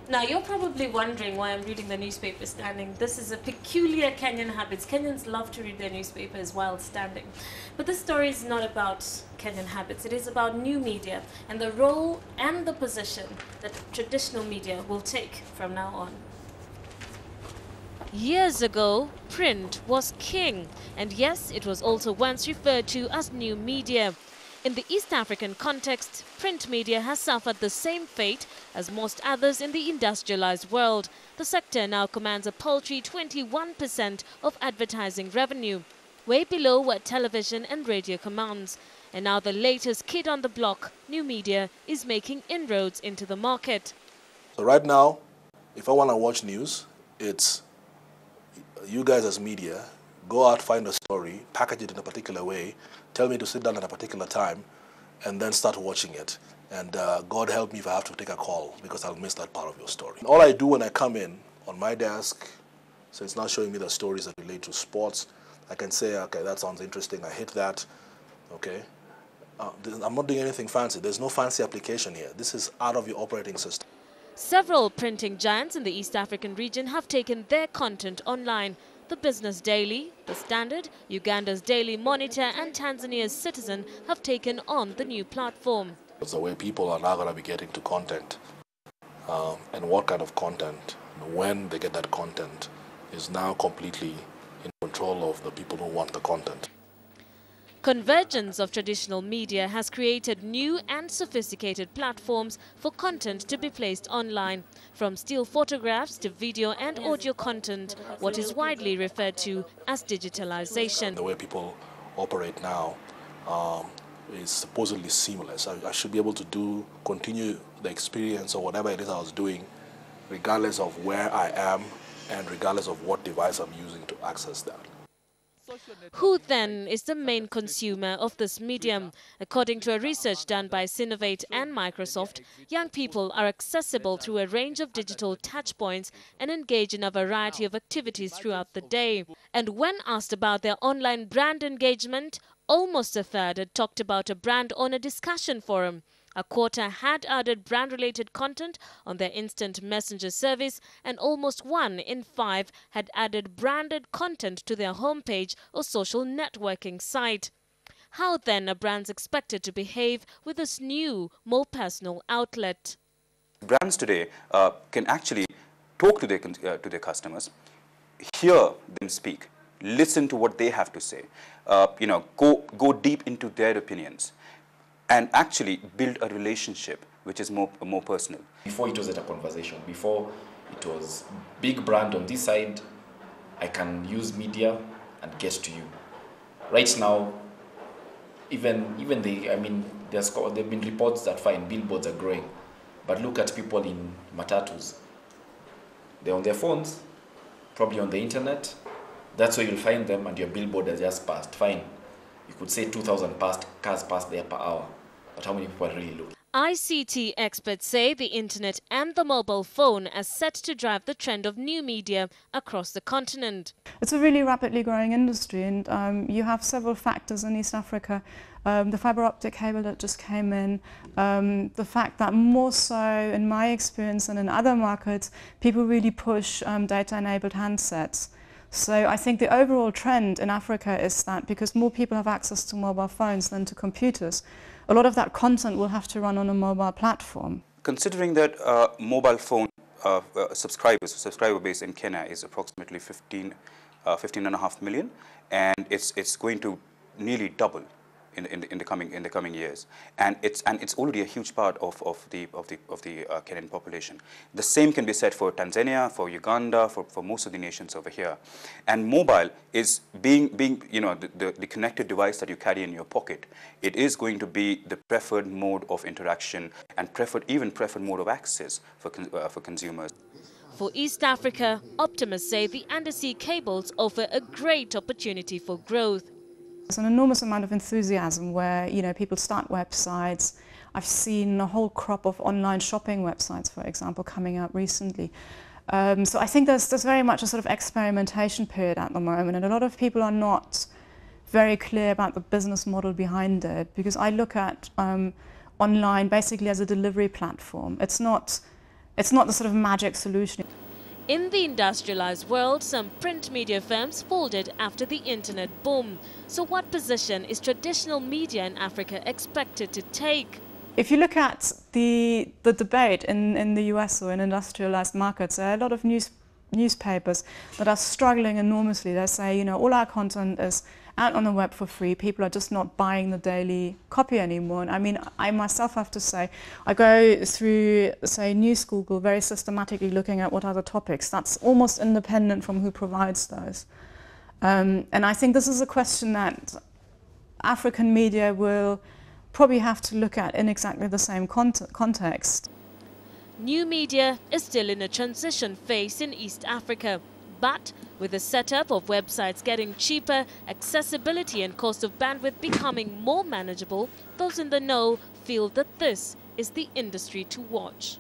Now, you're probably wondering why I'm reading the newspaper standing. This is a peculiar Kenyan habit. Kenyans love to read their newspapers while standing. But this story is not about Kenyan habits. It is about new media and the role and the position that traditional media will take from now on. Years ago, print was king. And yes, it was also once referred to as new media. In the East African context, print media has suffered the same fate as most others in the industrialized world. The sector now commands a paltry 21% of advertising revenue, way below what television and radio commands. And now the latest kid on the block, new media, is making inroads into the market. So right now, if I want to watch news, it's you guys as media, go out, find a story, package it in a particular way, tell me to sit down at a particular time, and then start watching it. And God help me if I have to take a call, because I'll miss that part of your story. All I do when I come in on my desk, so it's not showing me the stories that relate to sports, I can say, okay, that sounds interesting, I hit that, okay. I'm not doing anything fancy. There's no fancy application here. This is out of your operating system. Several printing giants in the East African region have taken their content online. The Business Daily, The Standard, Uganda's Daily Monitor and Tanzania's Citizen have taken on the new platform. It's the way people are now going to be getting to content, and what kind of content, and when they get that content is now completely in control of the people who want the content. Convergence of traditional media has created new and sophisticated platforms for content to be placed online, from still photographs to video and audio content, what is widely referred to as digitalization. The way people operate now is supposedly seamless. I should be able to continue the experience or whatever it is I was doing, regardless of where I am and regardless of what device I'm using to access that. Who then is the main consumer of this medium? According to a research done by Sinovate and Microsoft, young people are accessible through a range of digital touchpoints and engage in a variety of activities throughout the day. And when asked about their online brand engagement, almost a third had talked about a brand on a discussion forum. A quarter had added brand-related content on their instant messenger service, and almost 1 in 5 had added branded content to their homepage or social networking site. How then are brands expected to behave with this new, more personal outlet? Brands today can actually talk to their customers, hear them speak, listen to what they have to say, go deep into their opinions, and actually build a relationship which is more personal. Before it was at a conversation, before it was big brand on this side, I can use media and get to you. Right now, even there've been reports that fine, billboards are growing, but look at people in matatus. They're on their phones, probably on the internet. That's where you'll find them, and your billboard has just passed. Fine. You could say 2,000 cars pass there per hour, but how many people are really looking? ICT experts say the internet and the mobile phone are set to drive the trend of new media across the continent. It's a really rapidly growing industry, and you have several factors in East Africa. The fiber optic cable that just came in, the fact that more so in my experience and in other markets, people really push data-enabled handsets. So I think the overall trend in Africa is that because more people have access to mobile phones than to computers, a lot of that content will have to run on a mobile platform. Considering that mobile phone subscriber base in Kenya is approximately 15.5 million, and it's going to nearly double in the coming years, and it's already a huge part of the Kenyan population. The same can be said for Tanzania, for Uganda, for most of the nations over here. And mobile is being the connected device that you carry in your pocket. It is going to be the preferred mode of interaction and preferred mode of access for consumers. For East Africa, optimists say the undersea cables offer a great opportunity for growth. There's an enormous amount of enthusiasm where, people start websites. I've seen a whole crop of online shopping websites, for example, coming out recently. So I think there's very much a sort of experimentation period at the moment, and a lot of people are not very clear about the business model behind it, because I look at online basically as a delivery platform. It's not It's not the sort of magic solution. In the industrialized world, some print media firms folded after the internet boom. So what position is traditional media in Africa expected to take? If you look at the debate in the US or in industrialized markets, there are a lot of newspapers that are struggling enormously. They say, you know, all our content is out on the web for free. People are just not buying the daily copy anymore. And I mean, I myself have to say, I go through, say, News Google very systematically looking at what are the topics. That's almost independent from who provides those. And I think this is a question that African media will probably have to look at in exactly the same context. New media is still in a transition phase in East Africa. But with the setup of websites getting cheaper, accessibility and cost of bandwidth becoming more manageable, those in the know feel that this is the industry to watch.